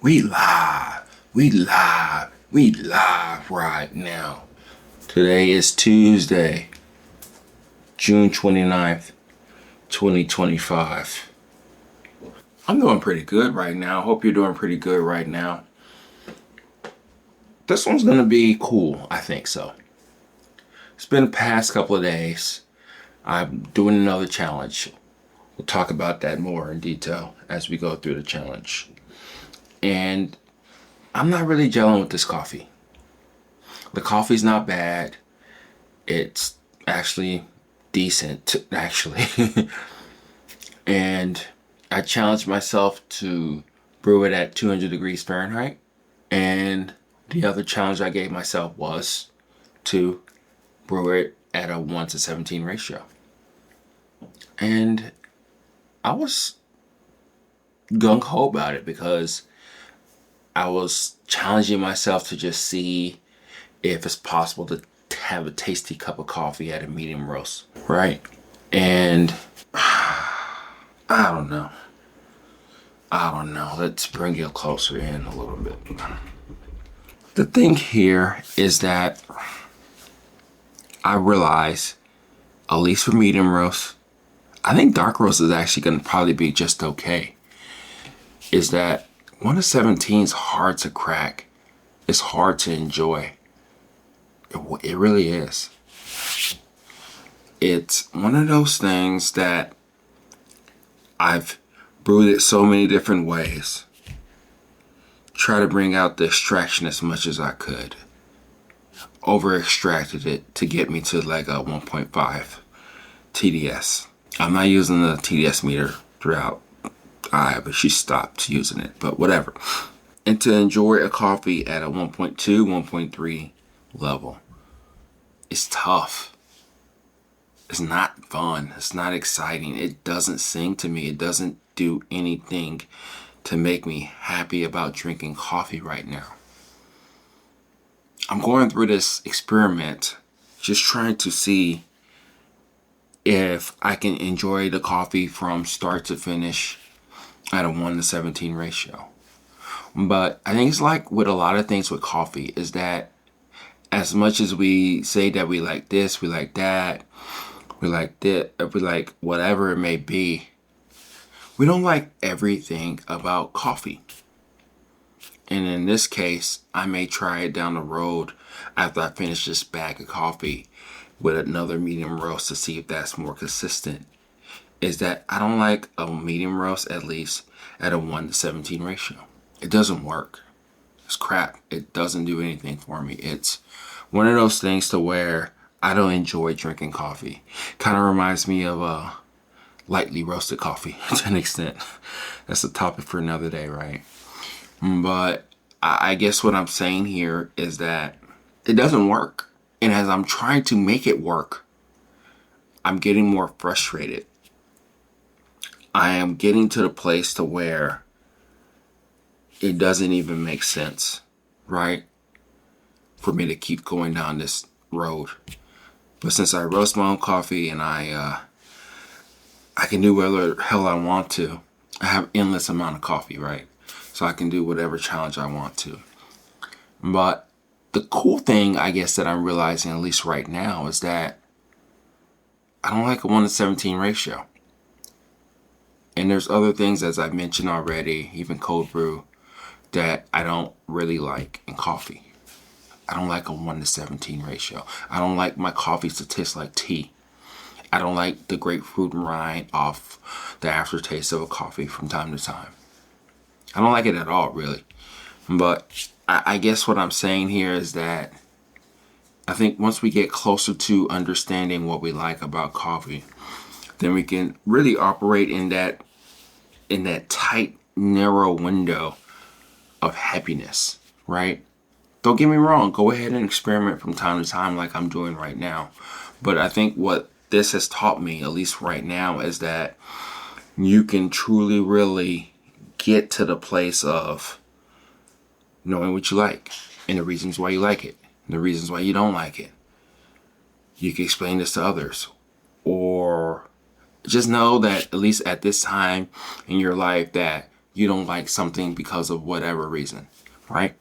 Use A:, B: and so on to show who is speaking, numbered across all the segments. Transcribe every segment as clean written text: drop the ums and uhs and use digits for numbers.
A: We live. We live. We live right now. Today is Tuesday, June 29th, 2025. I'm doing pretty good right now. Hope you're doing pretty good right now. This one's going to be cool. I think so. It's been the past couple of days. I'm doing another challenge. We'll talk about that more in detail as we go through the challenge. And I'm not really gelling with this coffee. The coffee's not bad. It's actually decent, actually. And I challenged myself to brew it at 200 degrees Fahrenheit. And the other challenge I gave myself was to brew it at a 1:17 ratio. And I was gung-ho about it because I was challenging myself to just see if it's possible to have a tasty cup of coffee at a medium roast, right? And I don't know. Let's bring it closer in a little bit. The thing here is that I realize, at least for medium roast, I think dark roast is actually going to probably be just okay, is that 1:17 is hard to crack. It's hard to enjoy. It really is. It's one of those things that I've brewed it so many different ways. Try to bring out the extraction as much as I could. Over extracted it to get me to like a 1.5 TDS. I'm not using the TDS meter throughout. But she stopped using it, but whatever. And to enjoy a coffee at a 1.2, 1.3 level, it's tough. It's not fun. It's not exciting. It doesn't sing to me. It doesn't do anything to make me happy about drinking coffee right now. I'm going through this experiment, just trying to see if I can enjoy the coffee from start to finish at a 1:17 ratio. But I think it's like with a lot of things with coffee, is that as much as we say that we like this, we like that, we like whatever it may be, we don't like everything about coffee. And in this case, I may try it down the road after I finish this bag of coffee with another medium roast to see if that's more consistent. Is that I don't like a medium roast, at least at a 1:17 ratio. It doesn't work. It's crap. It doesn't do anything for me. It's one of those things to where I don't enjoy drinking coffee. Kind of reminds me of a lightly roasted coffee to an extent. That's a topic for another day, right? But I guess what I'm saying here is that it doesn't work. And as I'm trying to make it work, I'm getting more frustrated. I am getting to the place to where it doesn't even make sense, right? For me to keep going down this road. But since I roast my own coffee and I can do whatever the hell I want to, I have endless amount of coffee, right? So I can do whatever challenge I want to. But the cool thing, I guess, that I'm realizing, at least right now, is that I don't like a 1:17 ratio. And there's other things, as I mentioned already, even cold brew, that I don't really like in coffee. I don't like a 1:17 ratio. I don't like my coffees to taste like tea. I don't like the grapefruit rind off the aftertaste of a coffee from time to time. I don't like it at all, really. But I guess what I'm saying here is that I think once we get closer to understanding what we like about coffee, then we can really operate in that tight, narrow window of happiness, right? Don't get me wrong, go ahead and experiment from time to time like I'm doing right now. But I think what this has taught me, at least right now, is that you can truly, really get to the place of knowing what you like and the reasons why you like it and the reasons why you don't like it. You can explain this to others, or just know that at least at this time in your life that you don't like something because of whatever reason, right?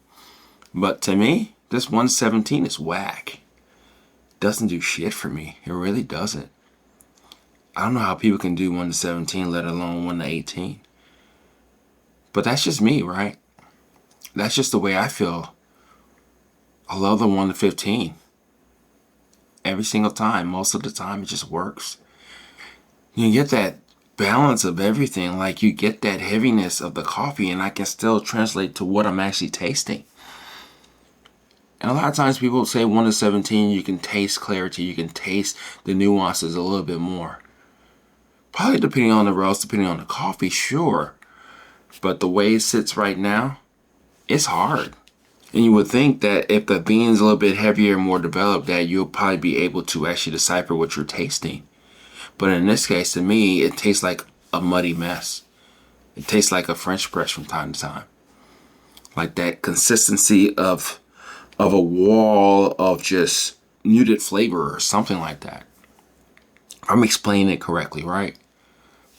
A: But to me, this 117 is whack. Doesn't do shit for me. It really doesn't. I don't know how people can do 1 to 17, let alone 1 to 18. But that's just me, right? That's just the way I feel. I love the 1 to 15. Every single time, most of the time, it just works. You get that balance of everything. Like, you get that heaviness of the coffee, and I can still translate to what I'm actually tasting. And a lot of times people say 1 to 17, you can taste clarity, you can taste the nuances a little bit more. Probably depending on the roast, depending on the coffee, sure. But the way it sits right now, it's hard. And you would think that if the bean's a little bit heavier and more developed, that you'll probably be able to actually decipher what you're tasting. But in this case, to me, it tastes like a muddy mess. It tastes like a French press from time to time. Like that consistency of a wall of just muted flavor or something like that. I'm explaining it correctly, right?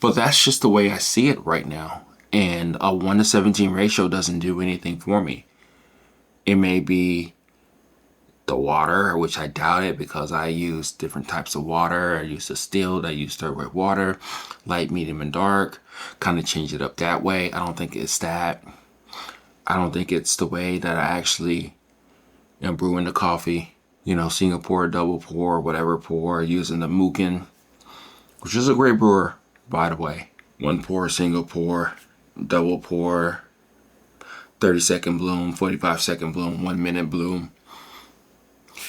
A: But that's just the way I see it right now. And a 1 to 17 ratio doesn't do anything for me. It may be the water, which I doubt it because I use different types of water. I use distilled, I use third wave water, light, medium, and dark. Kind of change it up that way. I don't think it's that. I don't think it's the way that I actually am brewing the coffee. You know, Singapore double pour, whatever pour, using the Mukin, which is a great brewer, by the way. 1 pour, single pour, double pour, 30-second bloom, 45-second bloom, 1 minute bloom.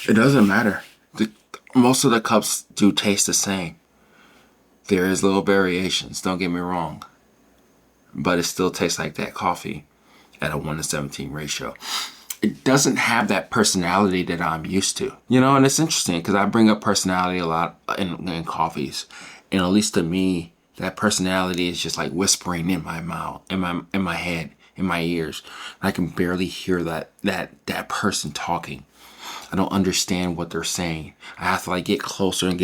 A: It doesn't matter. Most of the cups do taste the same. There is little variations, don't get me wrong. But it still tastes like that coffee at a 1 to 17 ratio. It doesn't have that personality that I'm used to. You know, and it's interesting because I bring up personality a lot in coffees. And at least to me, that personality is just like whispering in my mouth, in my head, in my ears. I can barely hear that person talking. I don't understand what they're saying. I have to like get closer and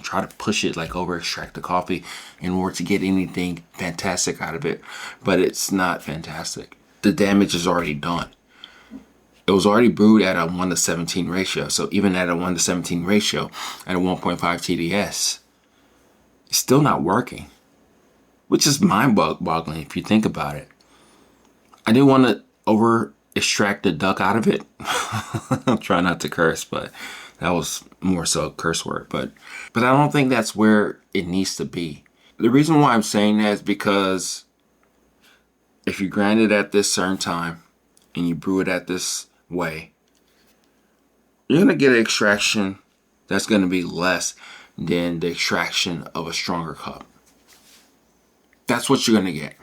A: try to push it, like over extract the coffee in order to get anything fantastic out of it. But it's not fantastic. The damage is already done. It was already brewed at a 1 to 17 ratio. So even at a 1 to 17 ratio, at a 1.5 TDS, it's still not working. Which is mind-boggling if you think about it. I didn't want to over extract the duck out of it. I'm trying not to curse, but that was more so a curse word. But I don't think that's where it needs to be. The reason why I'm saying that is because if you grind it at this certain time and you brew it at this way, you're going to get an extraction that's going to be less than the extraction of a stronger cup. That's what you're going to get.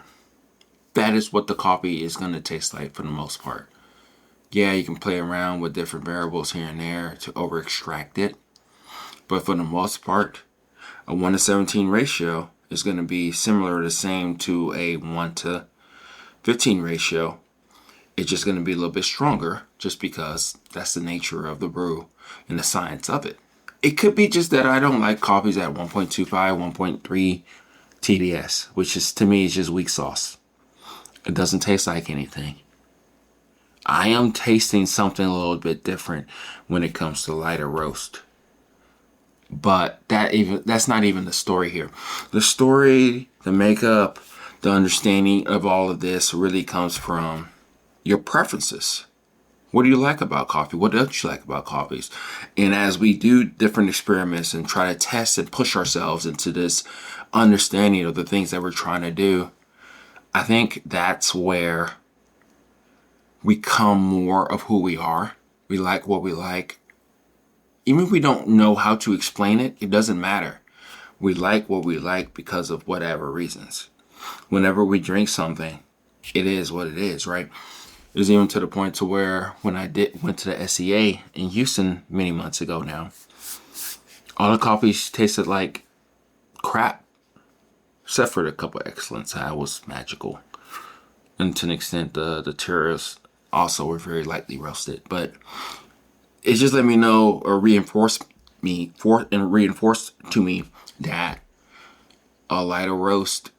A: That is what the coffee is going to taste like for the most part. Yeah, you can play around with different variables here and there to over extract it. But for the most part, a 1 to 17 ratio is going to be similar or the same to a 1 to 15 ratio. It's just going to be a little bit stronger just because that's the nature of the brew and the science of it. It could be just that I don't like coffees at 1.25, 1.3 TDS, which is to me is just weak sauce. It doesn't taste like anything. I am tasting something a little bit different when it comes to lighter roast. But that's not even the story here. The story, the makeup, the understanding of all of this really comes from your preferences. What do you like about coffee? What don't you like about coffees? And as we do different experiments and try to test and push ourselves into this understanding of the things that we're trying to do, I think that's where we come more of who we are. We like what we like. Even if we don't know how to explain it, it doesn't matter. We like what we like because of whatever reasons. Whenever we drink something, it is what it is, right? It was even to the point to where when I went to the SEA in Houston many months ago now, all the coffees tasted like crap. Except for the couple of excellence, that was magical. And to an extent, the terrorists also were very lightly roasted. But it just let me know or reinforced to me that a lighter roast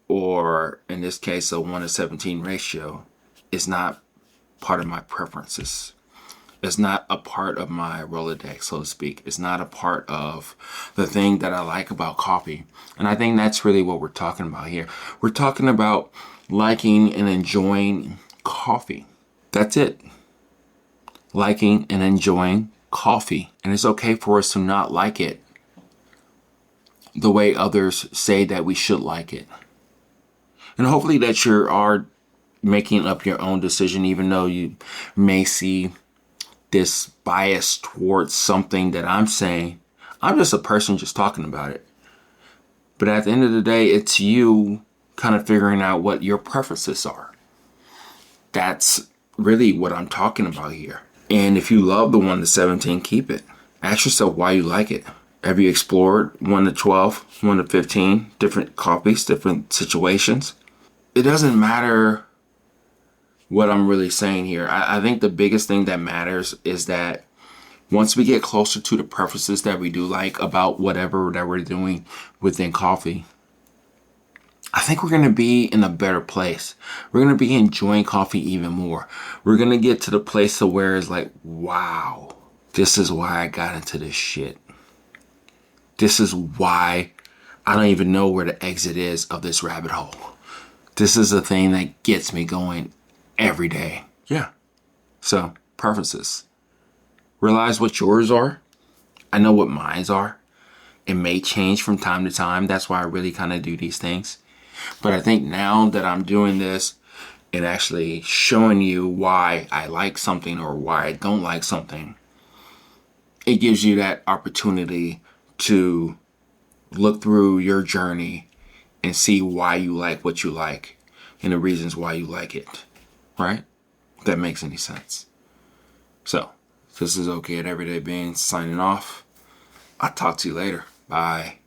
A: or in this case, a 1:17 ratio, is not part of my preferences. It's not a part of my Rolodex, so to speak. It's not a part of the thing that I like about coffee. And I think that's really what we're talking about here. We're talking about liking and enjoying coffee. That's it. Liking and enjoying coffee. And it's okay for us to not like it the way others say that we should like it. And hopefully that you are making up your own decision, even though you may see this bias towards something that I'm saying. I'm just a person just talking about it. But at the end of the day, it's you kind of figuring out what your preferences are. That's really what I'm talking about here. And if you love the 1:17, keep it. Ask yourself why you like it. Have you explored 1:12, 1:15, different coffees, different situations? It doesn't matter what I'm really saying here. I think the biggest thing that matters is that once we get closer to the preferences that we do like about whatever that we're doing within coffee, I think we're going to be in a better place. We're going to be enjoying coffee even more. We're going to get to the place to where it's like, wow, this is why I got into this shit. This is why I don't even know where the exit is of this rabbit hole. This is the thing that gets me going every day. Yeah. So, preferences. Realize what yours are. I know what mine are. It may change from time to time. That's why I really kind of do these things. But I think now that I'm doing this and actually showing you why I like something or why I don't like something, it gives you that opportunity to look through your journey and see why you like what you like and the reasons why you like it. Right? If that makes any sense. So, this is Okay at Everyday Beans signing off. I'll talk to you later. Bye.